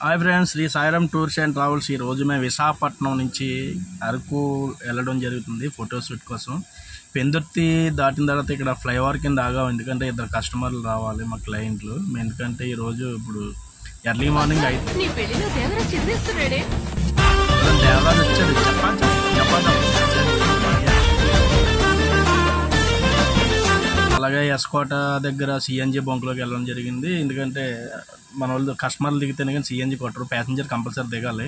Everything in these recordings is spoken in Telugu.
Hi friends, Shri Sairam tours and travels. ఈరోజు మేము విశాఖపట్నం నుంచి అరకు వెళ్ళడం జరుగుతుంది ఫోటోషూట్ కోసం. పెందుర్తి దాటిన తర్వాత ఇక్కడ ఫ్లైఓవర్ కింద ఆగాం, ఎందుకంటే ఇద్దరు కస్టమర్లు రావాలి మా క్లయింట్లు. ఎందుకంటే ఈరోజు ఇప్పుడు ఎర్లీ మార్నింగ్ అయితే దేవరాజు వచ్చాడు. చెప్పండి. అలాగే ఎస్కోట దగ్గర సిఎన్జి బంక్లోకి వెళ్ళడం జరిగింది. ఎందుకంటే మన వాళ్ళు కస్టమర్లు దిగితేనే కానీ సిఎన్జి కొట్టరు, ప్యాసింజర్ కంపల్సరీ దిగాలి.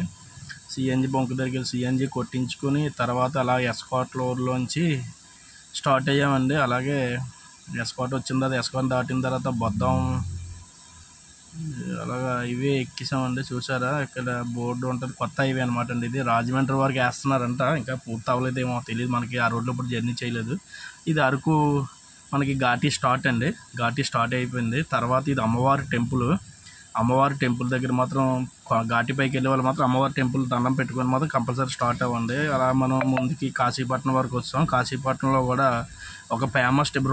సిఎన్జి బంక్ దగ్గర సిఎన్జి కొట్టించుకుని తర్వాత అలా ఎస్కోట్ లోర్లోంచి స్టార్ట్ అయ్యామండి. అలాగే ఎస్కోట్ వచ్చిన తర్వాత ఎస్కోట్ దాటిన తర్వాత బొద్దాం అలాగా ఇవే ఎక్కిసామండి. చూసారా, ఇక్కడ బోర్డు ఉంటుంది, కొత్త హైవే అనమాట అండి. ఇది రాజమండ్రి వరకు వేస్తున్నారంట, ఇంకా పూర్తి అవ్వలేదేమో తెలియదు మనకి, ఆ రోడ్లో ఇప్పుడు జర్నీ చేయలేదు. ఇది అరకు మనకి ఘాటీ స్టార్ట్ అండి, ఘాటీ స్టార్ట్ అయిపోయింది. తర్వాత ఇది అమ్మవారి టెంపుల్ దగ్గర మాత్రం ఘాటీ పైకి వెళ్ళే వాళ్ళు మాత్రం అమ్మవారి టెంపుల్ దండం పెట్టుకొని మాత్రం కంపల్సరీ స్టార్ట్ అవ్వండి. అలా మనం ముందుకి కాశీపట్నం వరకు వచ్చాం. కాశీపట్నంలో కూడా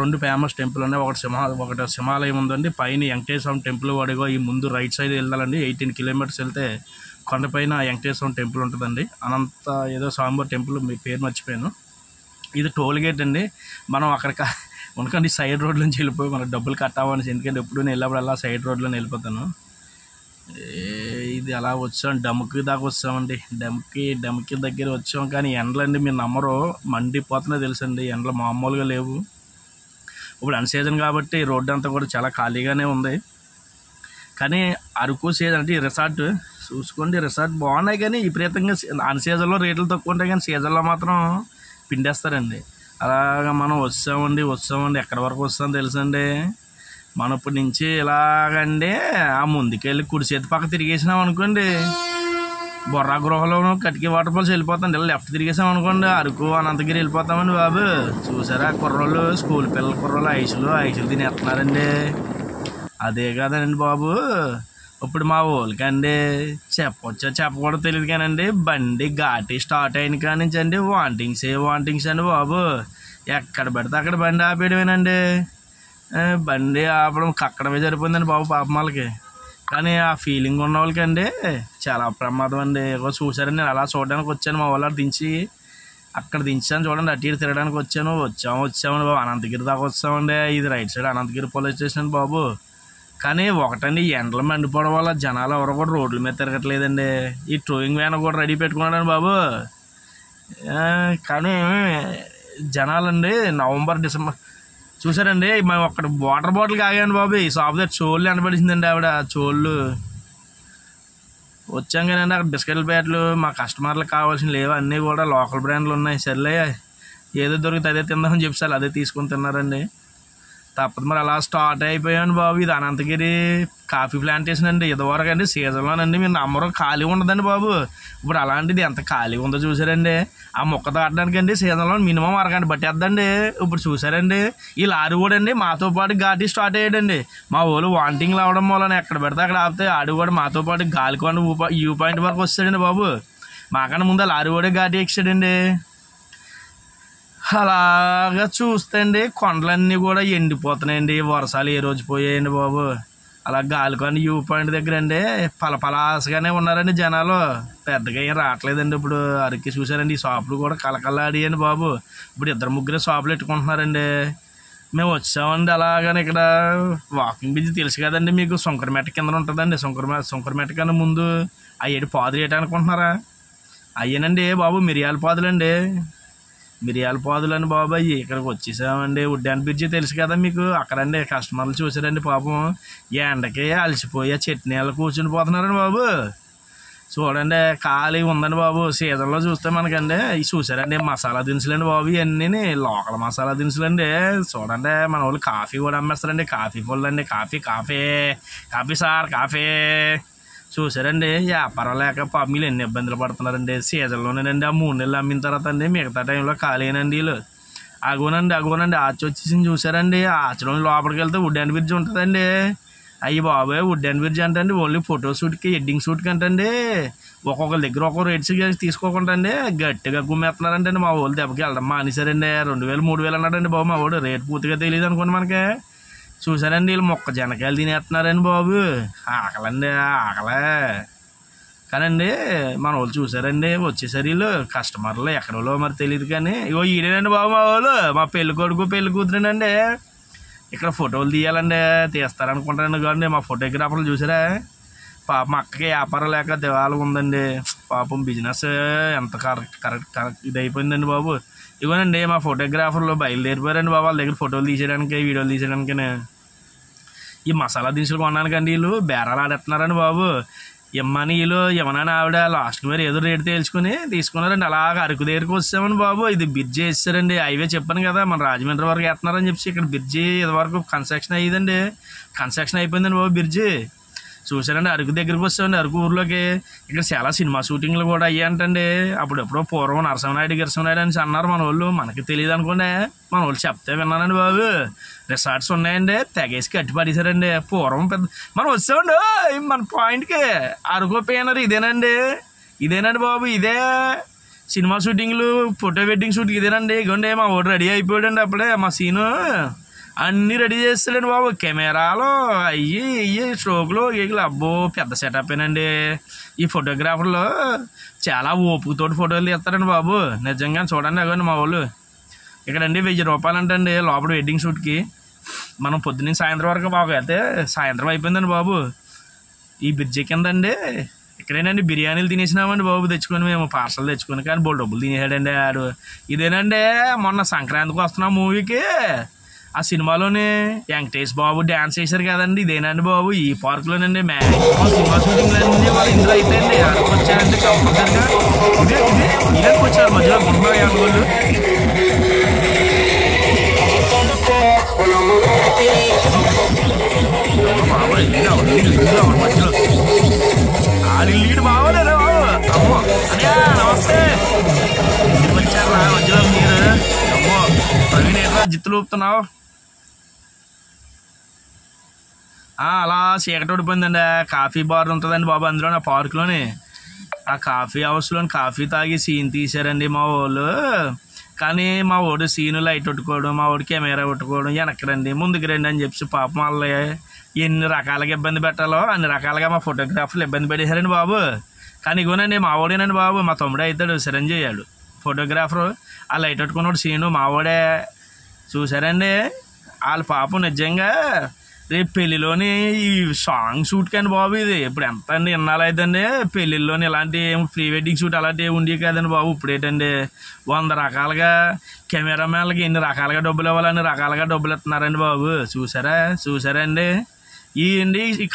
రెండు ఫేమస్ టెంపుల్ ఉన్నాయి. ఒకటి సింహాలయం ఉందండి, పైన వెంకటేశ్వరం టెంపుల్ వాడిగో ఈ ముందు రైట్ సైడ్ వెళ్ళాలండి. 18 కిలోమీటర్స్ వెళ్తే కొండపైన వెంకటేశ్వరం టెంపుల్ ఉంటుందండి. అనంత ఏదో స్వామివారి టెంపుల్, మీ పేరు మర్చిపోయాను. ఇది టోల్ గేట్ అండి. మనం అక్కడికి ఉండకండి సైడ్ రోడ్ నుంచి వెళ్ళిపోయి మనకు డబ్బులు కట్టామని, ఎందుకంటే ఎప్పుడు నేను వెళ్ళినప్పుడు అలా సైడ్ రోడ్లోనే వెళ్ళిపోతాను. ఇది అలా వచ్చాం, డమ్కి దాకా వచ్చామండి. డమ్కి దగ్గర వచ్చాం, కానీ ఎండలండి మీరు నమ్మరు, మండిపోతున్నా తెలుసండి. ఎండలు మామూలుగా లేవు. ఇప్పుడు అన్ సీజన్ కాబట్టి రోడ్డు అంతా కూడా చాలా ఖాళీగానే ఉంది. కానీ అరకు సీజన్ అంటే ఈ రిసార్ట్ చూసుకోండి, రిసార్ట్ బాగున్నాయి, కానీ విపరీతంగా అన్ సీజన్లో రేట్లు తక్కువ ఉంటాయి, కానీ సీజన్లో మాత్రం పిండేస్తారండి. అలాగా మనం వచ్చామండి. ఎక్కడి వరకు వస్తామో తెలుసండి. మనం ఇప్పటి నుంచి ఇలాగండి ఆ ముందుకెళ్ళి కుడి చేతి పక్క తిరిగేసినాం అనుకోండి, బొర్రా గృహలోను కటికి వాటర్ ఫాల్స్ వెళ్ళిపోతాండి. ఇలా లెఫ్ట్ తిరిగేసాం అనుకోండి అరకు అనంతగిరి వెళ్ళిపోతామండి బాబు. చూసారా కుర్రోళ్ళు, స్కూల్ పిల్లల కుర్రోళ్ళు ఐసులు తినేస్తున్నారండి. అదే కదండి బాబు. ఇప్పుడు మా ఊళ్ళకండి చెప్పకూడదు తెలియదు కానండి, బండి ఘాటీ స్టార్ట్ అయిన కాడి నుంచి అండి వాంటింగ్స్ అండి బాబు. ఎక్కడ పడితే అక్కడ బండి ఆపేయడమేనండి. బండి ఆపడం కక్కడమే సరిపోయిందండి బాబు పాపం వాళ్ళకి. కానీ ఆ ఫీలింగ్ ఉన్న వాళ్ళకండి చాలా ప్రమాదం అండి. చూసారండి, నేను అలా చూడడానికి వచ్చాను, మా వాళ్ళు అక్కడ దించాను చూడండి, అటు ఇటు తిరగడానికి వచ్చామండి బాబు. అనంతగిరి దాకా వచ్చామండి. ఇది right side Ananthagiri police station అండి బాబు. కానీ ఒకటండి, ఎండలు మండిపోవడం వల్ల జనాలు ఎవరు కూడా రోడ్ల మీద తిరగట్లేదండి. ఈ టోయింగ్ వ్యాన్ కూడా రెడీ పెట్టుకున్నాడండి బాబు. కానీ జనాలండి నవంబర్ డిసెంబర్ చూసారండి, మేము అక్కడ వాటర్ బాటిల్ ఆగాను బాబు. ఈ షాప్ దగ్గర చోళ్ళు అనబడిసిందండి ఆవిడ. చోళ్ళు వచ్చాం కానీ అక్కడ బిస్కెట్ల ప్యాకెట్లు మా కస్టమర్లకు కావాల్సినవి లేవు, అన్నీ కూడా లోకల్ బ్రాండ్లు ఉన్నాయి. సర్లే ఏదో దొరికితే అదే తిందామని చెప్పాలి, అదే తీసుకొని తిన్నారండి. తప్పదు మరి, అలా స్టార్ట్ అయిపోయాను బాబు. ఇది అనంతగిరి కాఫీ ప్లాంటేషన్ అండి. ఇదివరకు అండి సీజన్లోనండి మీరు నమ్మరు, ఖాళీ ఉండదండి బాబు. ఇప్పుడు అలాంటిది ఎంత ఖాళీ ఉందో చూసారండి. ఆ మొక్క దాటడానికి అండి సీజన్లో మినిమం అరగంట పట్టేద్దండి. ఇప్పుడు చూసారండి, ఈ లారీ కూడా అండి మాతో పాటు ఘాటీ స్టార్ట్ అయ్యాడండి. మా వాళ్ళు వాంటింగ్లు అవడం వల్ల ఎక్కడ పెడితే అక్కడ ఆపితే ఆడు కూడా మాతో పాటు గాలికొండ వ్యూ పాయింట్ వరకు వస్తాడండి బాబు. మాకన్నా ముందు లారీ కూడా ఘాటీ ఎక్కాడండి. అలాగా చూస్తే అండి కొండలన్నీ కూడా ఎండిపోతున్నాయండి, వర్షాలు ఏ రోజు పోయాయండి బాబు. అలా గాలికొండ వ్యూ పాయింట్ దగ్గర అండి పలపలాసగానే ఉన్నారండి జనాలు, పెద్దగా ఏం రావట్లేదండి. ఇప్పుడు అరకి చూసారండి, ఈ షాపులు కూడా కలకలాడియండి బాబు. ఇప్పుడు 2-3 షాపులు పెట్టుకుంటున్నారండి. మేము వచ్చామండి అలాగని ఇక్కడ వాకింగ్ బ్రిడ్జ్ తెలుసు కదండి మీకు, శంకరమెట్ట కింద ఉంటుందండి. శంకరమెట్ట కన్నా ముందు అయ్యేటి పాదులు ఏంటనుకుంటున్నారా, అయ్యేనండి బాబు మిరియాల పాదులండి. మిరియాల పాదులని బాబు అయ్యి. ఇక్కడికి వచ్చేసామండి. ఉడ్డాన్ బ్రిడ్జి తెలుసు కదా మీకు, అక్కడండి కస్టమర్లు చూసారండి పాపం ఎండకి అలసిపోయి చట్నీళ్ళు కూర్చుని పోతున్నారండి బాబు. చూడండి ఖాళీ ఉందండి బాబు. సీజన్లో చూస్తే మనకండి ఇవి చూసారండి మసాలా దినుసులండి బాబు, ఇవన్నీ లోకల్ మసాలా దినుసులండి. చూడండి మన వాళ్ళు కాఫీ కూడా అమ్మేస్తారండి, కాఫీ పొల్లు అండి. Coffee sir coffee. చూసారండి వ్యాపారం లేక మీరు ఎన్ని ఇబ్బందులు పడుతున్నారండి. సీజన్లోనేనండి ఆ 3 నెలలు అమ్మిన తర్వాత అండి మిగతా టైంలో ఖాళీనండి వీళ్ళు. అగోనండి ఆచి వచ్చేసింది చూసారండి. ఆచలో లోపలికి వెళ్తే వుడ్డాన్ బ్రిడ్జ్ ఉంటుందండి. అయ్యి బాబాయ్, వుడ్డాన్ బ్రిడ్జ్ అంటే అండి ఓన్లీ ఫోటో షూట్కి ఎడ్డింగ్ షూట్కి అంటండి. ఒక్కొక్కరి దగ్గర ఒక్కొక్క రేట్స్ తీసుకోకుండా అండి గట్టిగా గుమ్మేస్తున్నారండి. మా వాళ్ళు దెబ్బకి వెళ్ళడం మానేశారండి. 2000-3000 అన్నాడండి బాబు మా వాడు. రేట్ పూర్తిగా తెలియదు అనుకోండి మనకి. చూసారండి వీళ్ళు మొక్కజొన్నకాయలు తినేస్తున్నారండి బాబు. ఆకలండి ఆకలే. కానండి మన వాళ్ళు చూసారండి, వచ్చేసరి వీళ్ళు కస్టమర్లు ఎక్కడో మరి తెలియదు కానీ ఇగో ఈడేనండి బాబు మా వాళ్ళు, మా పెళ్లి కొడుకు పెళ్లి కూతురేనండి. ఇక్కడ ఫోటోలు తీయాలండి, తీస్తారనుకుంటారండి కానీ మా ఫోటోగ్రాఫర్లు చూసారా పాపం అక్కకి వ్యాపారం లేక దివాళం ఉందండి. పాపం బిజినెస్ ఎంత కరెక్ట్ ఇది అయిపోయిందండి బాబు. ఇవ్వనండి మా ఫోటోగ్రాఫర్లు బయలుదేరిపోయారండి బాబు వాళ్ళ దగ్గర ఫోటోలు తీసేయడానికి, వీడియోలు తీసేయడానికి. ఈ మసాలా దినుసులు కొనడానికండి వీళ్ళు బేరాలు ఆడేస్తున్నారండి బాబు. ఇమ్మని వీళ్ళు ఇవ్వనని ఆవిడ లాస్ట్ మీరు ఏదో రేటు తేల్చుకుని తీసుకున్నారండి. అలాగ అరకు దగ్గరికి వచ్చామని బాబు. ఇది బ్రిడ్జి వేస్తారండి, హైవే చెప్పాను కదా మన రాజమండ్రి వరకు వేస్తున్నారని చెప్పి. ఇక్కడ బ్రిడ్జి ఇది వరకు కన్స్ట్రక్షన్ అయ్యిందండి, కన్స్ట్రక్షన్ అయిపోయిందండి బాబు బ్రిడ్జి. చూసారండి అరకు దగ్గరికి వస్తామండి, అరకు ఊర్లోకి. ఇక్కడ చాలా సినిమా షూటింగ్లు కూడా అయ్యాయంటండి. అప్పుడెప్పుడో పూర్వం నరసింహనాయుడు అని అన్నారు మన వాళ్ళు, మనకి తెలియదు అనుకోండి. మన వాళ్ళు చెప్తే విన్నానండి బాబు. రిసార్ట్స్ ఉన్నాయండి, తెగేసి కట్టి పడేశారండి. పూర్వం పెద్ద మనం వచ్చామండి మన పాయింట్కి. అరకు పేనర్ ఇదేనండి బాబు, ఇదే సినిమా షూటింగ్లు, ఫోటో వెడ్డింగ్ షూటింగ్ ఇదేనండి. ఇగోండి మా వాడు రెడీ అయిపోయాడండి అప్పుడే. మా సీను అన్నీ రెడీ చేస్తాడండి బాబు, కెమెరాలు అయ్యి స్ట్రోకులు గీకులు, అబ్బో పెద్ద సెటప్పేనండి. ఈ ఫోటోగ్రాఫర్లు చాలా ఓపికతోటి ఫోటోలు తీస్తారండి బాబు, నిజంగా చూడండి. అగోండి మా వాళ్ళు ఇక్కడండి 1000 రూపాయలు అంటండి లోపల వెడ్డింగ్ షూట్కి. మనం పొద్దున్న సాయంత్రం వరకు బాబు అయితే సాయంత్రం అయిపోయిందండి బాబు. ఈ బ్రిడ్జి కిందండి ఇక్కడేనండి బిర్యానీలు తినేసినామండి బాబు, తెచ్చుకొని మేము పార్సల్ తెచ్చుకొని. కానీ బోల్ డబ్బులు తినేసాడండి ఆడు. ఇదేనండి మొన్న సంక్రాంతికి వస్తున్నాం మూవీకి, ఆ సినిమాలోని వెంకటేష్ బాబు డ్యాన్స్ చేశారు కదండి, ఇదేనండి బాబు. ఈ పార్కులోనండి మ్యాక్సిమం సినిమా షూటింగ్లు అన్నీ వాళ్ళు ఇందులో అయితాయండి. అరకు వచ్చారంటే కంపల్సరిగా ఇదే వచ్చారు మధ్యలో గుంటున్నారు వాళ్ళు. మధ్యలో ఆడి లీడ్ బాగోలేదా బాబు. అమ్మో అదే నమస్తే, ఇంటికి వచ్చారా మధ్యలో మీరు. అమ్మో ప్రవీణ్ ఏంట్రా జిత్తులు ఊపుతున్నావు. అలా చీకటి ఓడిపోయిందండి. కాఫీ బార్ ఉంటుందండి బాబు అందులోని, ఆ పార్కులోని. ఆ కాఫీ హౌస్లోని కాఫీ తాగి సీన్ తీశారండి మా వాళ్ళు. కానీ మా వాడు సీను లైట్ కొట్టుకోవడం, మా వాడు కెమెరా కొట్టుకోవడం, వెనక్కి రండి ముందుకు రండి అని చెప్పి పాపం వాళ్ళు ఎన్ని రకాలుగా ఇబ్బంది పెట్టాలో అన్ని రకాలుగా మా ఫోటోగ్రాఫర్లు ఇబ్బంది పెట్టేశారండి బాబు. కానీ ఇగోనండి మా వాడేనండి బాబు, మా తమ్ముడే అవుతాడు చిరంజీవి అయ్యాడు ఫోటోగ్రాఫరు. ఆ లైట్ కొట్టుకున్నాడు సీను మా వాడే. చూసారండి వాళ్ళ పాపం నిజంగా రేపు పెళ్ళిలోని ఈ సాంగ్ షూట్ కానీ బాబు. ఇది ఇప్పుడు ఎంత అండి ఇన్నాళ్ళైందండి పెళ్ళిళ్ళలోని ఇలాంటి ప్రీ వెడ్డింగ్ షూట్ అలాంటివి ఉండేవి కదండి బాబు. ఇప్పుడు ఏంటండి 100 రకాలుగా కెమెరామెన్లకి ఎన్ని రకాలుగా డబ్బులు ఇవ్వాలి, అన్ని రకాలుగా డబ్బులు ఇస్తున్నారండి బాబు. చూసారండి ఈ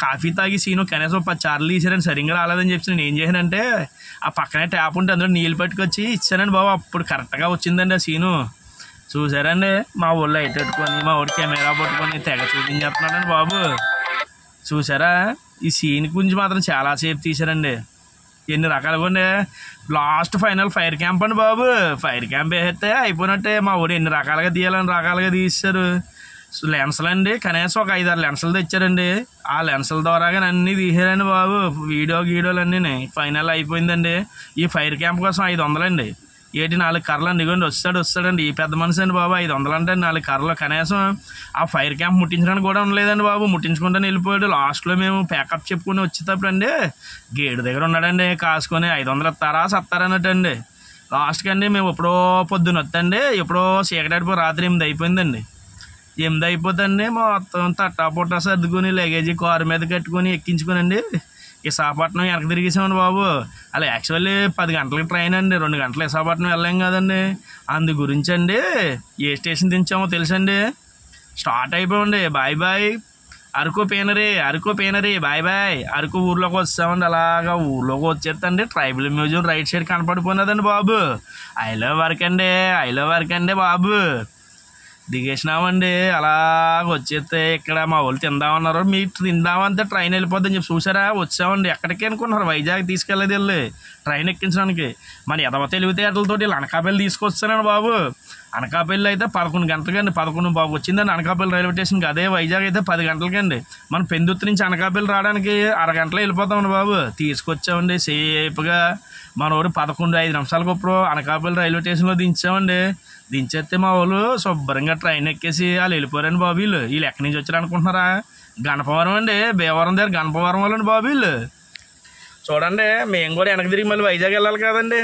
కాఫీ తాగి సీను కనీసం 10 సార్లు తీసారని సరిగ్గా రాలేదని చెప్పి నేను ఏం చేశానంటే ఆ పక్కనే ట్యాప్ ఉంటే అందులో నీళ్ళు పట్టుకొచ్చి ఇచ్చానండి బాబు. అప్పుడు కరెక్ట్గా వచ్చిందండి ఆ సీను. చూసారండి మా ఊళ్ళో లైట్ పెట్టుకొని మా ఊడి కెమెరా పట్టుకొని తెగ చూపించేస్తున్నాడండి బాబు. చూసారా ఈ సీన్ గురించి మాత్రం చాలాసేపు తీశారండి, ఎన్ని రకాలుగా ఉండే. లాస్ట్ ఫైనల్ ఫైర్ క్యాంప్ అండి బాబు. ఫైర్ క్యాంప్ వేస్తే అయిపోయినట్టే. మా ఊడు ఎన్ని రకాలుగా తీయాలని రకాలుగా తీశారు. లెన్సులు అండి కనీసం ఒక 5-6 లెన్సులు తెచ్చారండి. ఆ లెన్సుల ద్వారాగా అన్నీ తీసారండి బాబు, గీడియోలు అన్నీ. ఫైనల్ అయిపోయిందండి. ఈ ఫైర్ క్యాంప్ కోసం 500 అండి. 4 కర్రలు అండి. ఇవ్వండి వస్తాడండి ఈ పెద్ద మనిషి అండి బాబు. 500 అంటే 4 కర్రలు. కనీసం ఆ ఫైర్ క్యాంప్ ముట్టించడానికి కూడా ఉండలేదండి బాబు, ముట్టించుకుంటానే వెళ్ళిపోయాడు. లాస్ట్లో మేము ప్యాకప్ చెప్పుకుని వచ్చేటప్పుడు అండి గేటు దగ్గర ఉన్నాడండి కాసుకొని 500 ఇస్తారా సత్తారా అన్నట్టండి. లాస్ట్కి అండి మేము ఎప్పుడో పొద్దున వద్దండి, ఎప్పుడో చీకటాడిపో రాత్రి 8 అయిపోయిందండి. 8 అయిపోతుందండి మొత్తం తట్టాపుట్టా సర్దుకొని లగేజీ కారు మీద కట్టుకొని ఎక్కించుకునండి విశాఖపట్నం వెనక్కి తిరిగేసామండి బాబు. అలా యాక్చువల్లీ 10 గంటలకి ట్రైన్ అండి, 2 గంటలు విశాఖపట్నం వెళ్ళాం కదండి. అందు గురించి అండి ఏ స్టేషన్ దించామో తెలుసండి. స్టార్ట్ అయిపోయింది బాయ్ అరకు పేనరీ బాయ్. అరకు ఊర్లోకి వచ్చామండి. అలాగా ఊర్లోకి వచ్చేస్తండి ట్రైబల్ మ్యూజియం రైట్ సైడ్ కనపడిపోయినదండి బాబు. ఐ లవ్ వర్క్ అండి బాబు. దిగేసినామండి. అలాగ వచ్చేస్తే ఇక్కడ మా వాళ్ళు తిందామన్నారు. మీరు తిందామంటే ట్రైన్ వెళ్ళిపోద్దని చెప్పి చూసారా వచ్చామండి. ఎక్కడికి అనుకున్నారు, వైజాగ్ తీసుకెళ్ళేది వెళ్ళి ట్రైన్ ఎక్కించడానికి. మన ఎదవ తెలివితేటలతో అనకాపల్లి తీసుకొచ్చానండి బాబు. అనకాపల్లి అయితే 11 గంటలకండి, 11 బాబు వచ్చిందండి అనకాపల్లి రైల్వే స్టేషన్కి. అదే వైజాగ్ అయితే 10 గంటలకండి. మనం పెందుర్తి నుంచి అనకాపల్లి రావడానికి అరగంటలో వెళ్ళిపోతామండి బాబు. తీసుకొచ్చామండి సేపుగా. మన ఊరు 11-5 నిమిషాలకు ఇప్పుడు అనకాపల్లి రైల్వే స్టేషన్లో దించామండి. దించేస్తే మా వాళ్ళు శుభ్రంగా ట్రైన్ ఎక్కేసి వాళ్ళు వెళ్ళిపోయారండి బాబు. వీళ్ళు ఎక్కడి నుంచి వచ్చారు అనుకుంటున్నారా, గణపవరం అండి, భీమవరం దగ్గర గణపవరం వాళ్ళండి బాబు. వీళ్ళు చూడండి మేము కూడా వెనక్కి తిరిగి మళ్ళీ వైజాగ్ వెళ్ళాలి కదండి.